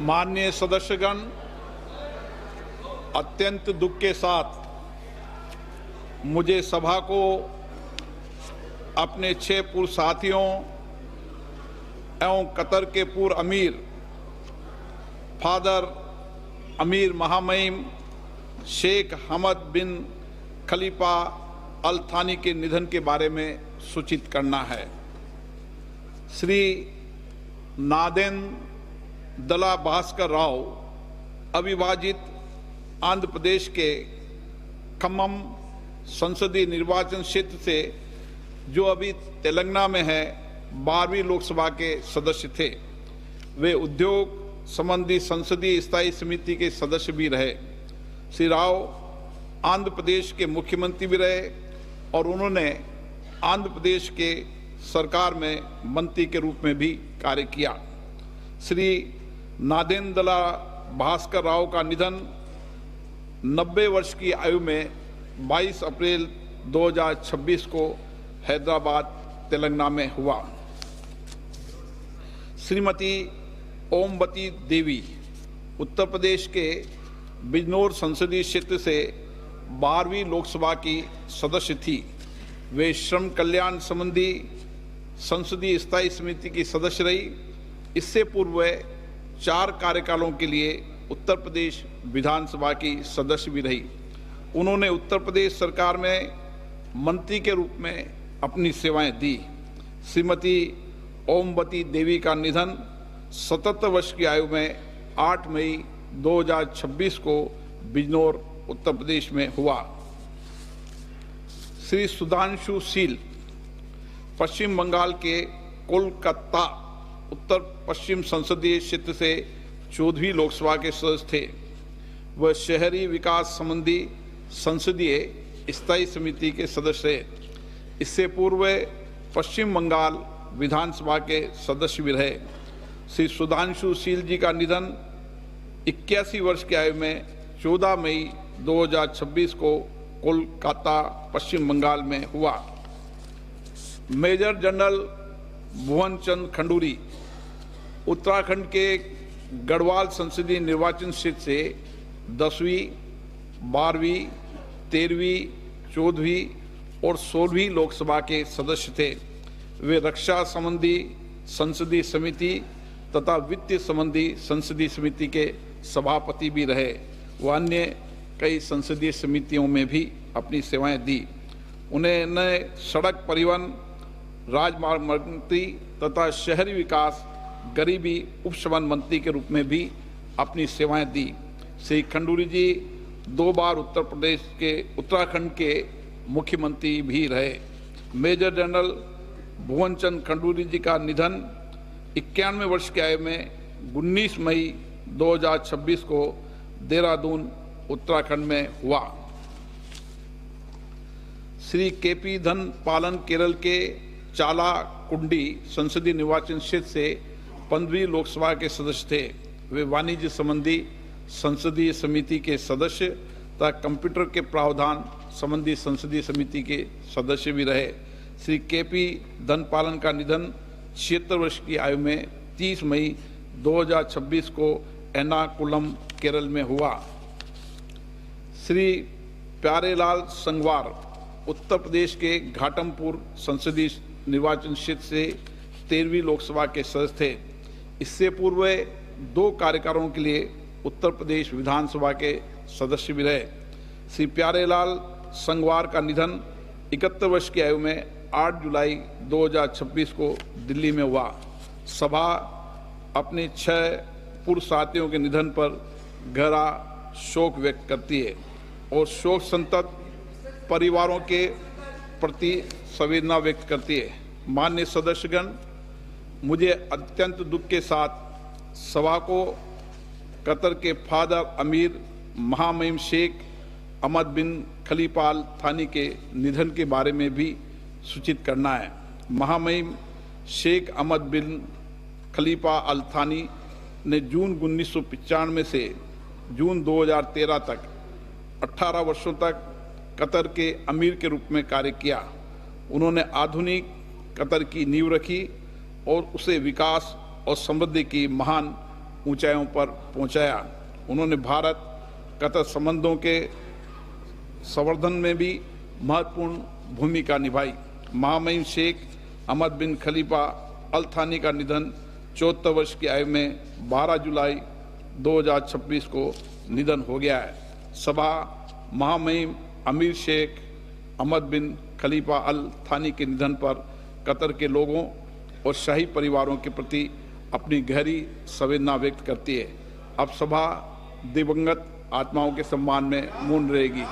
माननीय सदस्यगण, अत्यंत दुख के साथ मुझे सभा को अपने 6 पूर्व साथियों एवं कतर के पूर्व अमीर फादर अमीर महामहिम शेख हमद बिन खलीफा अल थानी के निधन के बारे में सूचित करना है। श्री नादेन दला भास्कर राव अविभाजित आंध्र प्रदेश के खम्मम संसदीय निर्वाचन क्षेत्र से, जो अभी तेलंगाना में है, 12वीं लोकसभा के सदस्य थे। वे उद्योग संबंधी संसदीय स्थायी समिति के सदस्य भी रहे। श्री राव आंध्र प्रदेश के मुख्यमंत्री भी रहे और उन्होंने आंध्र प्रदेश के सरकार में मंत्री के रूप में भी कार्य किया। श्री नादेन दला भास्कर राव का निधन 90 वर्ष की आयु में 22 अप्रैल 2026 को हैदराबाद तेलंगाना में हुआ। श्रीमती ओमवती देवी उत्तर प्रदेश के बिजनौर संसदीय क्षेत्र से 12वीं लोकसभा की सदस्य थी। वे श्रम कल्याण संबंधी संसदीय स्थायी समिति की सदस्य रही। इससे पूर्व वे 4 कार्यकालों के लिए उत्तर प्रदेश विधानसभा की सदस्य भी रही। उन्होंने उत्तर प्रदेश सरकार में मंत्री के रूप में अपनी सेवाएं दी। श्रीमती ओमवती देवी का निधन 77 वर्ष की आयु में 8 मई 2026 को बिजनौर उत्तर प्रदेश में हुआ। श्री सुधांशु शील पश्चिम बंगाल के कोलकाता उत्तर पश्चिम संसदीय क्षेत्र से 14वीं लोकसभा के सदस्य थे। वह शहरी विकास संबंधी संसदीय स्थायी समिति के सदस्य थे। इससे पूर्व पश्चिम बंगाल विधानसभा के सदस्य भी रहे। श्री सुधांशु शील जी का निधन 81 वर्ष की आयु में 14 मई 2026 को कोलकाता पश्चिम बंगाल में हुआ। मेजर जनरल भुवन चंद खंडूरी उत्तराखंड के गढ़वाल संसदीय निर्वाचन क्षेत्र से 10वीं, 12वीं, 13वीं, 14वीं और 16वीं लोकसभा के सदस्य थे। वे रक्षा संबंधी संसदीय समिति तथा वित्त संबंधी संसदीय समिति के सभापति भी रहे। वह अन्य कई संसदीय समितियों में भी अपनी सेवाएं दी। उन्होंने सड़क परिवहन, राजमार्ग मंत्री तथा शहरी विकास गरीबी उपशमन मंत्री के रूप में भी अपनी सेवाएं दी। श्री खंडूरी जी 2 बार उत्तराखंड के मुख्यमंत्री भी रहे। मेजर जनरल भुवन चंद खंडूरी जी का निधन 91 वर्ष की आयु में 19 मई 2026 को देहरादून उत्तराखंड में हुआ। श्री केपी धन पालन केरल के चाला कुंडी संसदीय निर्वाचन क्षेत्र से 15वीं लोकसभा के सदस्य थे। वे वाणिज्य संबंधी संसदीय समिति के सदस्य तथा कंप्यूटर के प्रावधान संबंधी संसदीय समिति के सदस्य भी रहे। श्री केपी धन पालन का निधन 76 वर्ष की आयु में 30 मई 2026 को एर्नाकुलम केरल में हुआ। श्री प्यारेलाल संगवार उत्तर प्रदेश के घाटमपुर संसदीय निर्वाचन क्षेत्र से 13वीं लोकसभा के सदस्य थे। इससे पूर्व 2 कार्यकालों के लिए उत्तर प्रदेश विधानसभा के सदस्य भी रहे। श्री प्यारेलाल संगवार का निधन 71 वर्ष की आयु में 8 जुलाई 2026 को दिल्ली में हुआ। सभा अपने 6 पूर्व साथियों के निधन पर गहरा शोक व्यक्त करती है और शोक संतप्त परिवारों के प्रति संवेदना व्यक्त करती है। माननीय सदस्यगण, मुझे अत्यंत दुख के साथ सभा को कतर के फादर अमीर महामहिम शेख हमद बिन खलीफा अल थानी के निधन के बारे में भी सूचित करना है। महामहिम शेख हमद बिन खलीफा अल थानी ने जून 1995 से जून 2013 तक 18 वर्षों तक कतर के अमीर के रूप में कार्य किया। उन्होंने आधुनिक कतर की नींव रखी और उसे विकास और समृद्धि की महान ऊंचाइयों पर पहुंचाया। उन्होंने भारत कतर संबंधों के संवर्धन में भी महत्वपूर्ण भूमिका निभाई। महामहिम शेख अहमद बिन खलीफा अल थानी का निधन 74 वर्ष की आयु में 12 जुलाई 2026 को निधन हो गया है। सभा महामहिम अमीर शेख अहमद बिन खलीफा अल थानी के निधन पर कतर के लोगों और शाही परिवारों के प्रति अपनी गहरी संवेदना व्यक्त करती है। अब सभा दिवंगत आत्माओं के सम्मान में मौन रहेगी।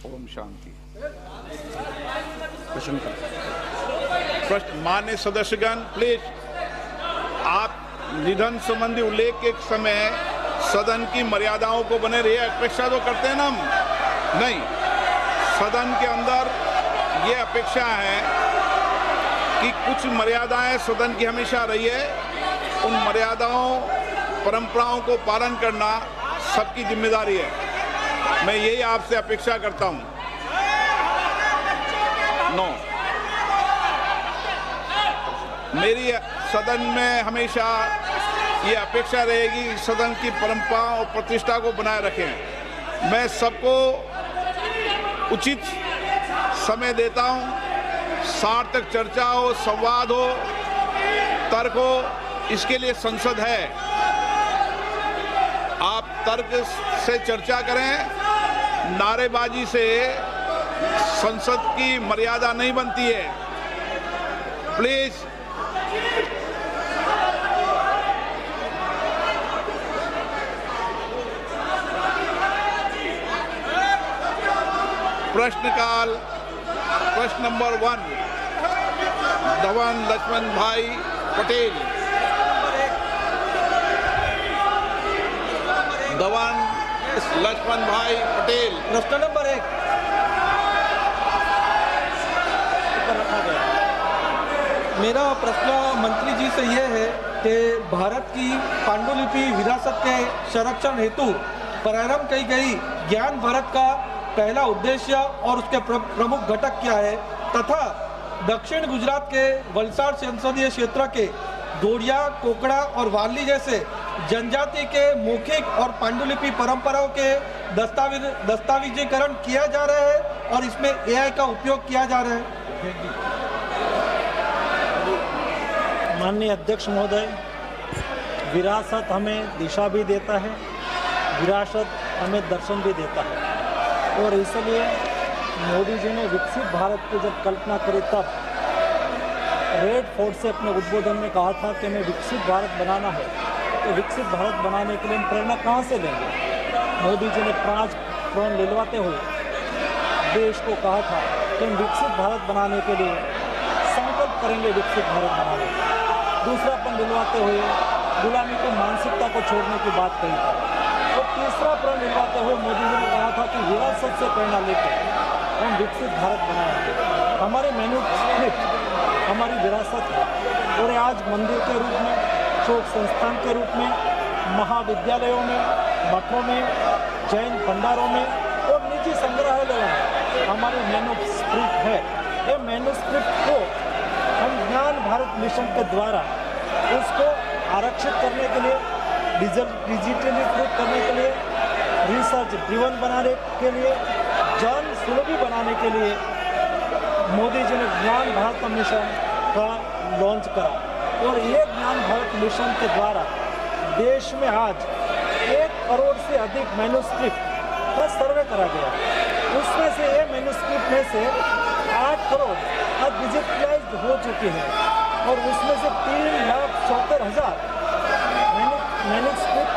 ओम शांति। प्रश्न मान्य सदस्यगण, प्लीज आप निधन संबंधी उल्लेख के समय सदन की मर्यादाओं को बने रहिए। अपेक्षा तो करते हैं ना हम, नहीं, सदन के अंदर ये अपेक्षा है कि कुछ मर्यादाएं सदन की हमेशा रही है। उन मर्यादाओं परंपराओं को पालन करना सबकी जिम्मेदारी है। मैं यही आपसे अपेक्षा करता हूं। नो, मेरी सदन में हमेशा ये अपेक्षा रहेगी कि सदन की परंपरा और प्रतिष्ठा को बनाए रखें। मैं सबको उचित समय देता हूं, सार्थक चर्चा हो, संवाद हो, तर्क हो, इसके लिए संसद है। आप तर्क से चर्चा करें, नारेबाजी से संसद की मर्यादा नहीं बनती है। प्लीज। प्रश्नकाल। प्रश्न नंबर 1 धवन लक्ष्मण भाई पटेल। धवन लक्ष्मण भाई पटेल। प्रश्न नंबर 1 मेरा प्रश्न मंत्री जी से यह है कि भारत की पांडुलिपि विरासत के संरक्षण हेतु प्रारंभ की गई ज्ञान भारत का पहला उद्देश्य और उसके प्रमुख घटक क्या है, तथा दक्षिण गुजरात के वलसाड संसदीय क्षेत्र के दोड़िया, कोकड़ा और वाली जैसे जनजाति के मौखिक और पांडुलिपि परंपराओं के दस्तावेजीकरण किया जा रहा है और इसमें एआई का उपयोग किया जा रहा है। माननीय अध्यक्ष महोदय, विरासत हमें दिशा भी देता है, विरासत हमें दर्शन भी देता है, और इसलिए मोदी जी ने विकसित भारत की जब कल्पना करी तब रेड फोर्ट से अपने उद्बोधन में कहा था कि हमें विकसित भारत बनाना है। तो विकसित भारत बनाने के लिए हम प्रेरणा कहाँ से लेंगे? मोदी जी ने 5 प्रण दिलवाते हुए देश को कहा था कि हम विकसित भारत बनाने के लिए संकल्प करेंगे, विकसित भारत बनाने। दूसरा प्रण दिलवाते हुए गुलामी की मानसिकता को छोड़ने की बात कही थी। और तीसरा प्रण दिलवाते हुए मोदी जी ने कहा था कि विरासत से प्रेरणा लेकर हम विकसित भारत बनाएंगे। हमारी मैन्युस्क्रिप्ट हमारी विरासत है, और आज मंदिर के रूप में, शोक संस्थान के रूप में, महाविद्यालयों में, मठों में, जैन भंडारों में और निजी संग्रहालयों में हमारी मैन्युस्क्रिप्ट है। ये मैन्युस्क्रिप्ट को हम ज्ञान भारत मिशन के द्वारा उसको आरक्षित करने के लिए, डिजिटलीकृत करने के लिए, रिसर्च ड्रिवन बनाने के लिए, जन सुलभी बनाने के लिए मोदी जी ने ज्ञान भारत मिशन का लॉन्च करा। और ये ज्ञान भारत मिशन के द्वारा देश में आज 1 करोड़ से अधिक मैन्युस्क्रिप्ट का सर्वे करा गया। उसमें से ये मैन्युस्क्रिप्ट में से 8 करोड़ आज डिजिटलाइज्ड हो चुकी है, और उसमें से 3,70,000 मैन्युस्क्रिप्ट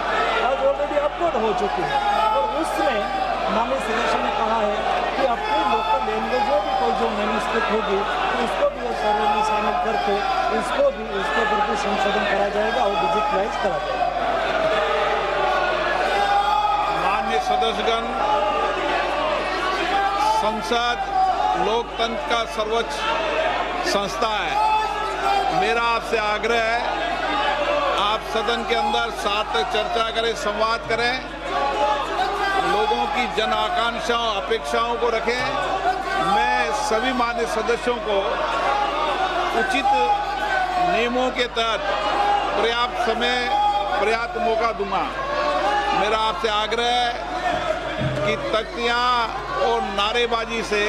आज ऑलरेडी अपलोड हो चुकी है। और उसमें माननीय सदस्य ने कहा है कि अपनी लोकल लैंग्वेज में भी कोई जो मैन्युस्क्रिप्ट होगी तो उसको भी इस सर्वे में शामिल करके उसको भी उसके प्रति संशोधन करा जाएगा और डिजिटलाइज करा जाएगा। माननीय सदस्यगण, संसद लोकतंत्र का सर्वोच्च संस्था है। मेरा आपसे आग्रह है, आप सदन के अंदर सार्थक चर्चा करें, संवाद करें, लोगों की जन आकांक्षाओं, अपेक्षाओं को रखें। मैं सभी मान्य सदस्यों को उचित नियमों के तहत पर्याप्त समय, पर्याप्त मौका दूंगा। मेरा आपसे आग्रह है कि तख्तियां और नारेबाजी से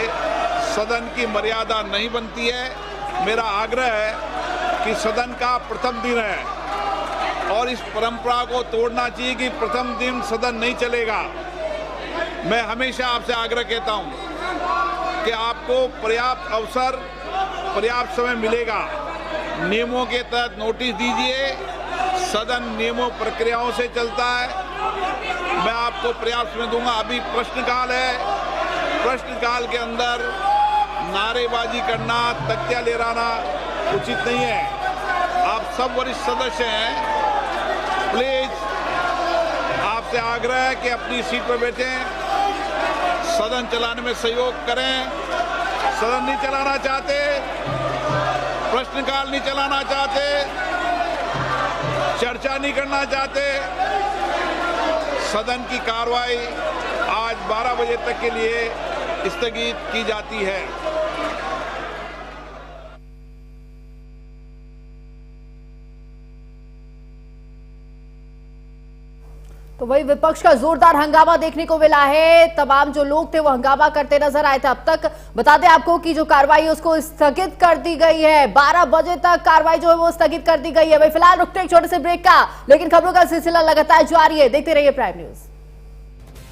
सदन की मर्यादा नहीं बनती है। मेरा आग्रह है कि सदन का प्रथम दिन है और इस परंपरा को तोड़ना चाहिए कि प्रथम दिन सदन नहीं चलेगा। मैं हमेशा आपसे आग्रह कहता हूं कि आपको पर्याप्त अवसर, पर्याप्त समय मिलेगा। नियमों के तहत नोटिस दीजिए। सदन नियमों प्रक्रियाओं से चलता है। मैं आपको पर्याप्त समय दूंगा। अभी प्रश्नकाल है। प्रश्नकाल के अंदर नारेबाजी करना, तख्तियां लहराना उचित नहीं है। आप सब वरिष्ठ सदस्य हैं, प्लीज आपसे आग्रह है कि अपनी सीट पर बैठें, सदन चलाने में सहयोग करें। सदन नहीं चलाना चाहते, प्रश्नकाल नहीं चलाना चाहते, चर्चा नहीं करना चाहते, सदन की कार्रवाई आज 12 बजे तक के लिए स्थगित की जाती है। तो वही विपक्ष का जोरदार हंगामा देखने को मिला है। तमाम जो लोग थे वो हंगामा करते नजर आए थे। अब तक बता दें आपको कि जो कार्रवाई है उसको स्थगित कर दी गई है। 12 बजे तक कार्रवाई जो है वो स्थगित कर दी गई है। भाई फिलहाल रुकते एक छोटे से ब्रेक का, लेकिन खबरों का सिलसिला लगातार जारी है। देखते रहिए प्राइम न्यूज।